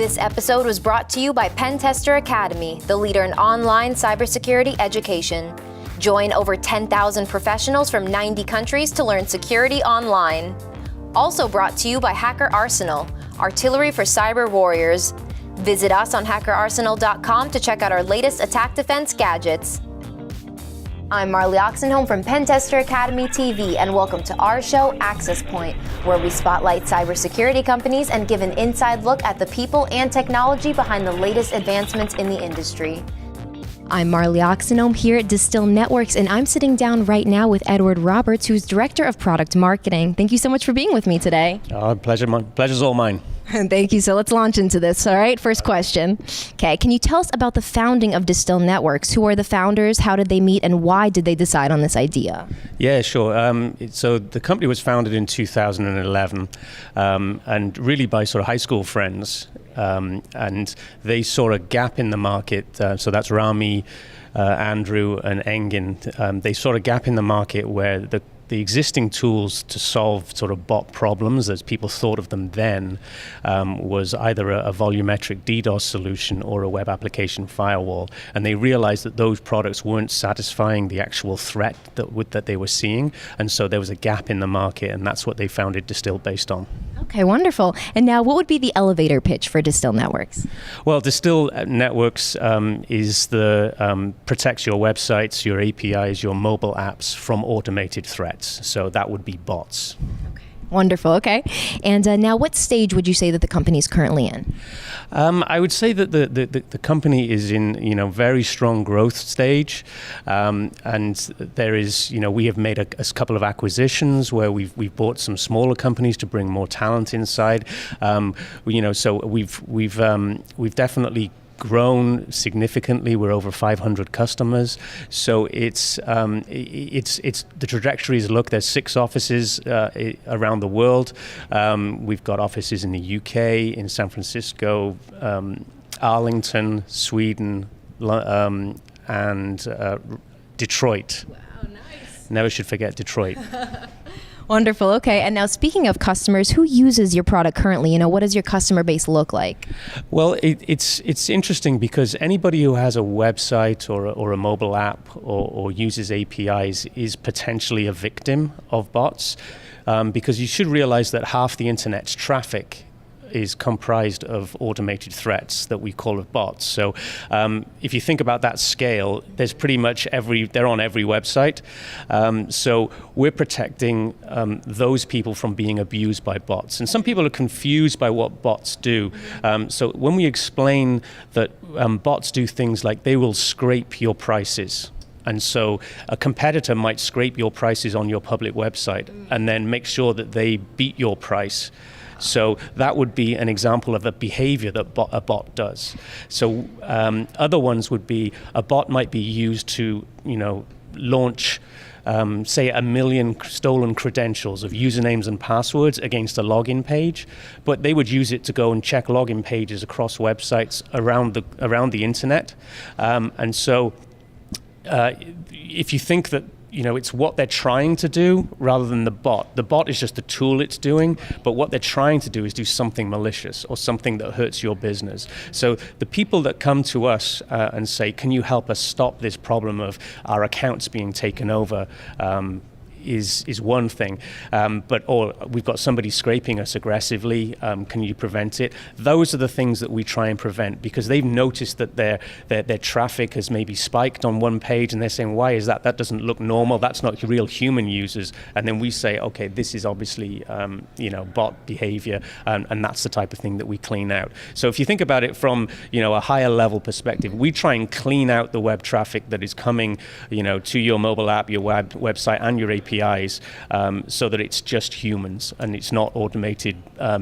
This episode was brought to you by Pentester Academy, the leader in online cybersecurity education. Join over 10,000 professionals from 90 countries to learn security online. Also brought to you by Hacker Arsenal, artillery for cyber warriors. Visit us on hackerarsenal.com to check out our latest attack defense gadgets. I'm Marley Oxenholm from Pentester Academy TV, and welcome to our show, Access Point, where we spotlight cybersecurity companies and give an inside look at the people and technology behind the latest advancements in the industry. I'm Marley Oxenholm here at Distil Networks, and I'm sitting down right now with Edward Roberts, who's Director of Product Marketing. Thank you so much for being with me today. Pleasure's all mine. Thank you. So let's launch into this. All right. First question. Okay. Can you tell us about the founding of Distil Networks? Who are the founders? How did they meet? And why did they decide on this idea? Yeah, sure. So the company was founded in 2011 and really by sort of high school friends. And they saw a gap in the market. So that's Rami, Andrew, and Engin. They saw a gap in the market where the existing tools to solve sort of bot problems, as people thought of them then, was either a volumetric DDoS solution or a web application firewall. And they realized that those products weren't satisfying the actual threat that they were seeing. And so there was a gap in the market, and that's what they founded Distil based on. Okay, wonderful. And now what would be the elevator pitch for Distil Networks? Well, Distil Networks is protects your websites, your APIs, your mobile apps from automated threats. So that would be bots. Okay. Wonderful. Okay. And now what stage would you say that the company is currently in? I would say that the company is in very strong growth stage, and there is we have made a couple of acquisitions where we've bought some smaller companies to bring more talent inside. So we've definitely grown significantly. We're over 500 customers. So it's the trajectories. Look, there's 6 offices around the world. We've got offices in the UK, in San Francisco, Arlington, Sweden, and Detroit. Wow, nice. Never should forget Detroit. Wonderful. Okay. And now speaking of customers, who uses your product currently? What does your customer base look like? Well, it's interesting because anybody who has a website or a mobile app or uses APIs is potentially a victim of bots, because you should realize that half the internet's traffic is comprised of automated threats that we call bots. So if you think about that scale, there's pretty much they're on every website. So we're protecting those people from being abused by bots. And some people are confused by what bots do. So when we explain that bots do things like they will scrape your prices. And so a competitor might scrape your prices on your public website and then make sure that they beat your price. So that would be an example of a behavior that a bot does. So other ones would be a bot might be used to, launch, say, 1 million stolen credentials of usernames and passwords against a login page, but they would use it to go and check login pages across websites around the internet. And so if you think that it's what they're trying to do rather than the bot. The bot is just the tool it's doing, but what they're trying to do is do something malicious or something that hurts your business. So the people that come to us and say, can you help us stop this problem of our accounts being taken over, is one thing, or we've got somebody scraping us aggressively, can you prevent it? Those are the things that we try and prevent, because they've noticed that their traffic has maybe spiked on one page and they're saying, why is that? That doesn't look normal, that's not real human users. And then we say, okay, this is obviously bot behavior, and that's the type of thing that we clean out. So if you think about it from a higher level perspective, we try and clean out the web traffic that is coming to your mobile app, your website, and your APIs, so that it's just humans and it's not automated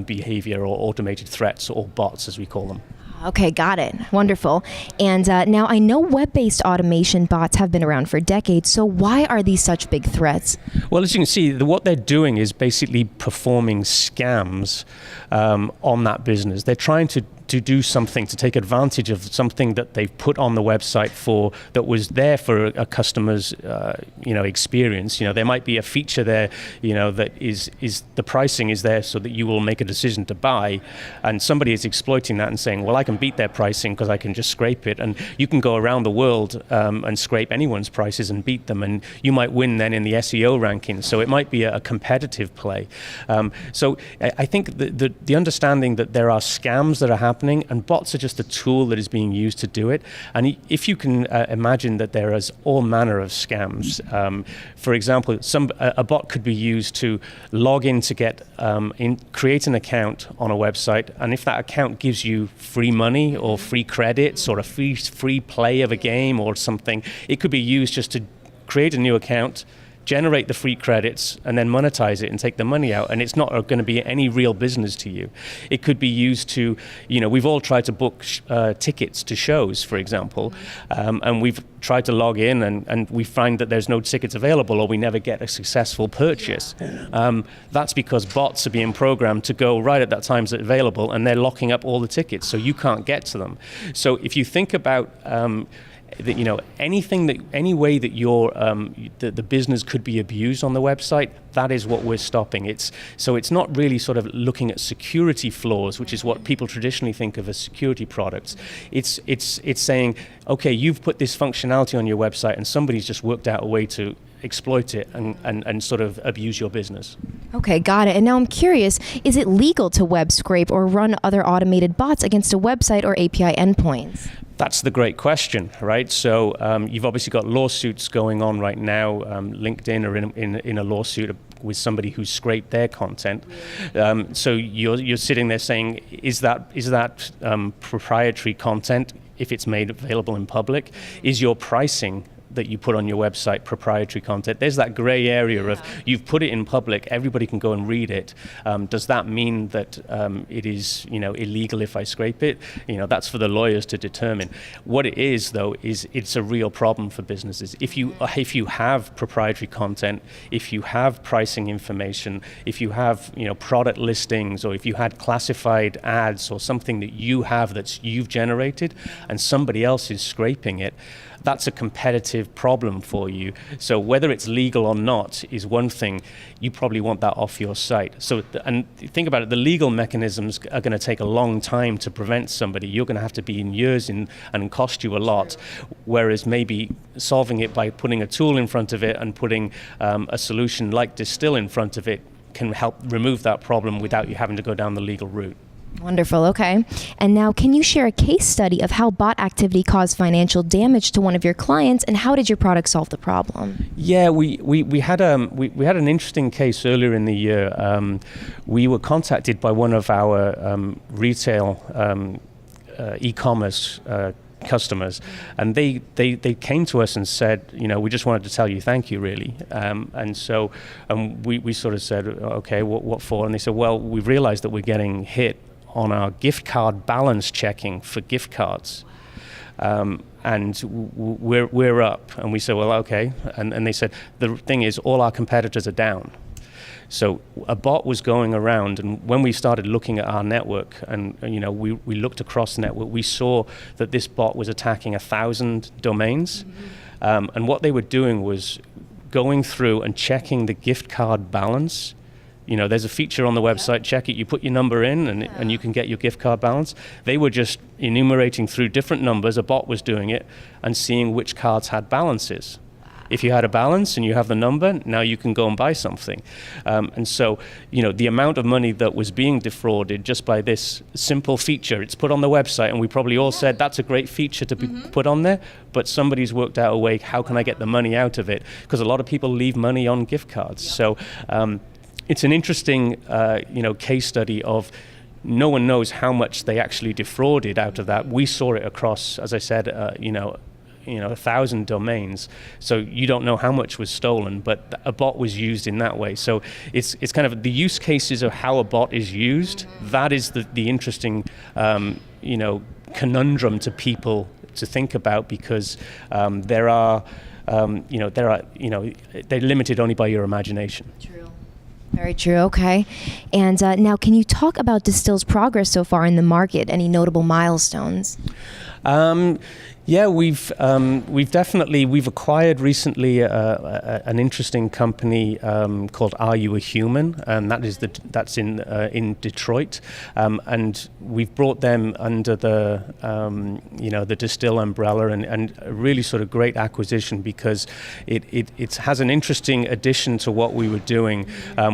behavior or automated threats or bots, as we call them. Okay, got it. Wonderful. And now I know web-based automation bots have been around for decades, so why are these such big threats? Well, as you can see, what they're doing is basically performing scams on that business. They're trying to do something, to take advantage of something that they've put on the website that was there for a customer's experience. There might be a feature there, that is the pricing is there so that you will make a decision to buy, and somebody is exploiting that and saying, well, I can beat their pricing because I can just scrape it, and you can go around the world and scrape anyone's prices and beat them, and you might win then in the SEO rankings. So it might be a competitive play. So I think the understanding that there are scams that are happening, and bots are just a tool that is being used to do it. And if you can imagine that there is all manner of scams. For example, a bot could be used to log in to create an account on a website, and if that account gives you free money or free credits or a free play of a game or something, it could be used just to create a new account, generate the free credits, and then monetize it and take the money out, and it's not going to be any real business to you. It could be used to, we've all tried to book tickets to shows, for example, and we've tried to log in and we find that there's no tickets available, or we never get a successful purchase. That's because bots are being programmed to go right at that time it's available, and they're locking up all the tickets, so you can't get to them. So if you think about any way that the business could be abused on the website, that is what we're stopping. It's not really sort of looking at security flaws, which is what people traditionally think of as security products. It's saying, okay, you've put this functionality on your website, and somebody's just worked out a way to exploit it and sort of abuse your business. Okay, got it. And now I'm curious, is it legal to web scrape or run other automated bots against a website or API endpoints? That's the great question, right? So you've obviously got lawsuits going on right now. LinkedIn are in a lawsuit with somebody who scraped their content. So you're sitting there saying, is that proprietary content if it's made available in public? Is your pricing that you put on your website proprietary content? There's that gray area of you've put it in public, everybody can go and read it. Does that mean that it is illegal if I scrape it? That's for the lawyers to determine. What it is, though, is it's a real problem for businesses. If you have proprietary content, if you have pricing information, if you have product listings, or if you had classified ads or something that you've generated and somebody else is scraping it, that's a competitive problem for you. So whether it's legal or not is one thing. You probably want that off your site. So, and think about it, the legal mechanisms are going to take a long time to prevent somebody. You're going to have to be in years and cost you a lot. Whereas maybe solving it by putting a tool in front of it and putting a solution like Distil in front of it can help remove that problem without you having to go down the legal route. Wonderful. Okay. And now, can you share a case study of how bot activity caused financial damage to one of your clients, and how did your product solve the problem? Yeah, we had an interesting case earlier in the year. We were contacted by one of our retail e-commerce customers, and they came to us and said, we just wanted to tell you thank you, really. And so we sort of said, okay, what for? And they said, well, we've realized that we're getting hit on our gift card balance checking for gift cards. And we're up. And we said, well, okay. And they said, the thing is, all our competitors are down. So a bot was going around, and when we started looking at our network, and we looked across the network, we saw that this bot was attacking 1,000 domains. And what they were doing was going through and checking the gift card balance. There's a feature on the website, check it, you put your number in and you can get your gift card balance. They were just enumerating through different numbers, a bot was doing it, and seeing which cards had balances. If you had a balance and you have the number, now you can go and buy something. And so, the amount of money that was being defrauded just by this simple feature, it's put on the website, and we probably all said that's a great feature to be put on there, but somebody's worked out a way, how can I get the money out of it? Because a lot of people leave money on gift cards. So it's an interesting, case study of no one knows how much they actually defrauded out of that. We saw it across, as I said, 1,000 domains. So you don't know how much was stolen, but a bot was used in that way. So it's kind of the use cases of how a bot is used. That is the interesting, conundrum to people to think about, because they're limited only by your imagination. True. Very true. Okay. And now, can you talk about Distil's progress so far in the market? Any notable milestones? Yeah, we've acquired recently an interesting company called Are You a Human, and that's in Detroit, and we've brought them under the Distil umbrella, and a really sort of great acquisition, because it has an interesting addition to what we were doing.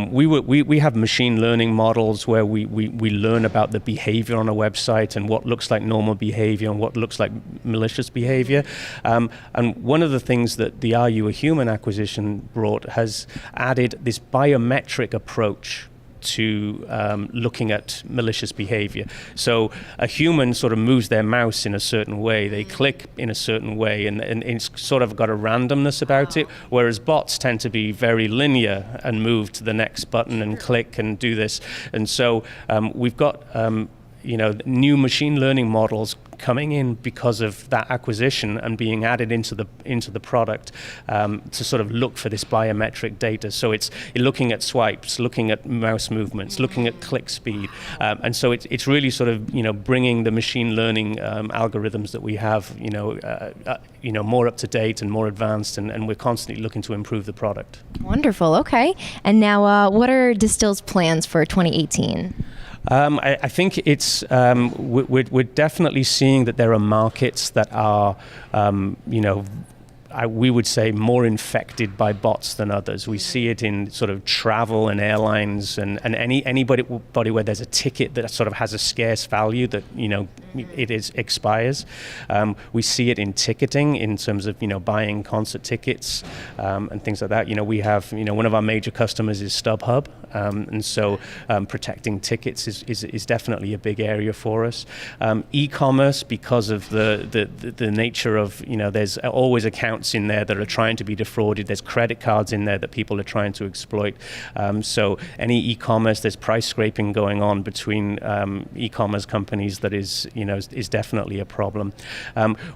We have machine learning models where we learn about the behavior on a website and what looks like normal behavior and what looks like malicious behavior. And one of the things that the Are You a Human acquisition brought has added this biometric approach to looking at malicious behavior. So a human sort of moves their mouse in a certain way, they click in a certain way, and it's sort of got a randomness about it, whereas bots tend to be very linear and move to the next button and click and do this. And so we've got new machine learning models coming in because of that acquisition and being added into the product to sort of look for this biometric data. So you're looking at swipes, looking at mouse movements, looking at click speed, and so it's really sort of bringing the machine learning algorithms that we have more up to date and more advanced, and we're constantly looking to improve the product. Wonderful. Okay. And now, what are Distil's plans for 2018? I think it's we're definitely seeing that there are markets that are we would say more infected by bots than others. We see it in sort of travel and airlines and anybody where there's a ticket that sort of has a scarce value that expires. We see it in ticketing in terms of buying concert tickets and things like that. We have one of our major customers is StubHub, and so protecting tickets is definitely a big area for us. E-commerce, because of the nature of there's always accounts in there that are trying to be defrauded. There's credit cards in there that people are trying to exploit. So any e-commerce, there's price scraping going on between e-commerce companies that is definitely a problem.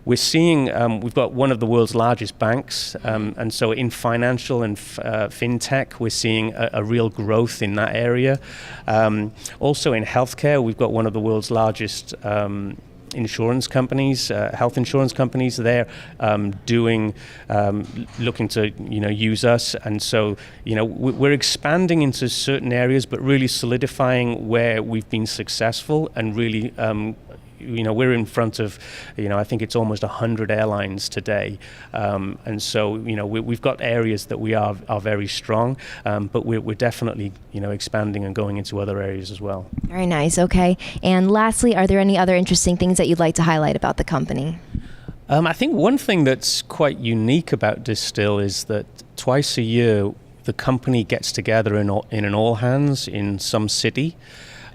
We're seeing we've got one of the world's largest banks, and so in financial and fintech, we're seeing a real growth in that area. Also in healthcare, we've got one of the world's largest insurance companies, health insurance companies. They're looking to use us, and so we're expanding into certain areas, but really solidifying where we've been successful, and really we're in front of I think it's almost 100 airlines today, and so we've got areas that we are very strong, but we're definitely expanding and going into other areas as well. Very nice. Okay. And lastly, are there any other interesting things that you'd like to highlight about the company? I think one thing that's quite unique about Distil is that twice a year the company gets together in an all hands in some city.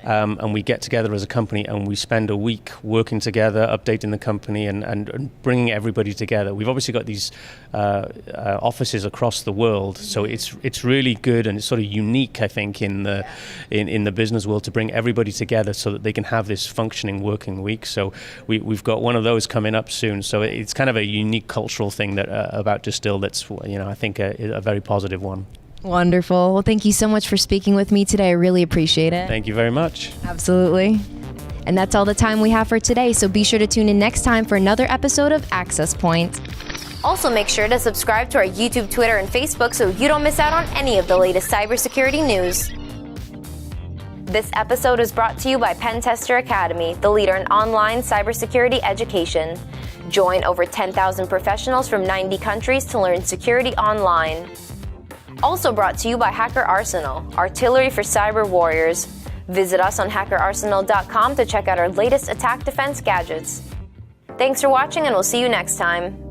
And we get together as a company and we spend a week working together, updating the company and bringing everybody together. We've obviously got these offices across the world, so it's really good, and it's sort of unique, I think, in the business world to bring everybody together so that they can have this functioning working week. So we've got one of those coming up soon. So it's kind of a unique cultural thing that about Distil that's I think a very positive one. Wonderful. Well, thank you so much for speaking with me today. I really appreciate it. Thank you very much. Absolutely. And that's all the time we have for today, so be sure to tune in next time for another episode of Access Point. Also, make sure to subscribe to our YouTube, Twitter, and Facebook so you don't miss out on any of the latest cybersecurity news. This episode is brought to you by Pentester Academy, the leader in online cybersecurity education. Join over 10,000 professionals from 90 countries to learn security online. Also brought to you by Hacker Arsenal, artillery for cyber warriors. Visit us on hackerarsenal.com to check out our latest attack defense gadgets. Thanks for watching, and we'll see you next time.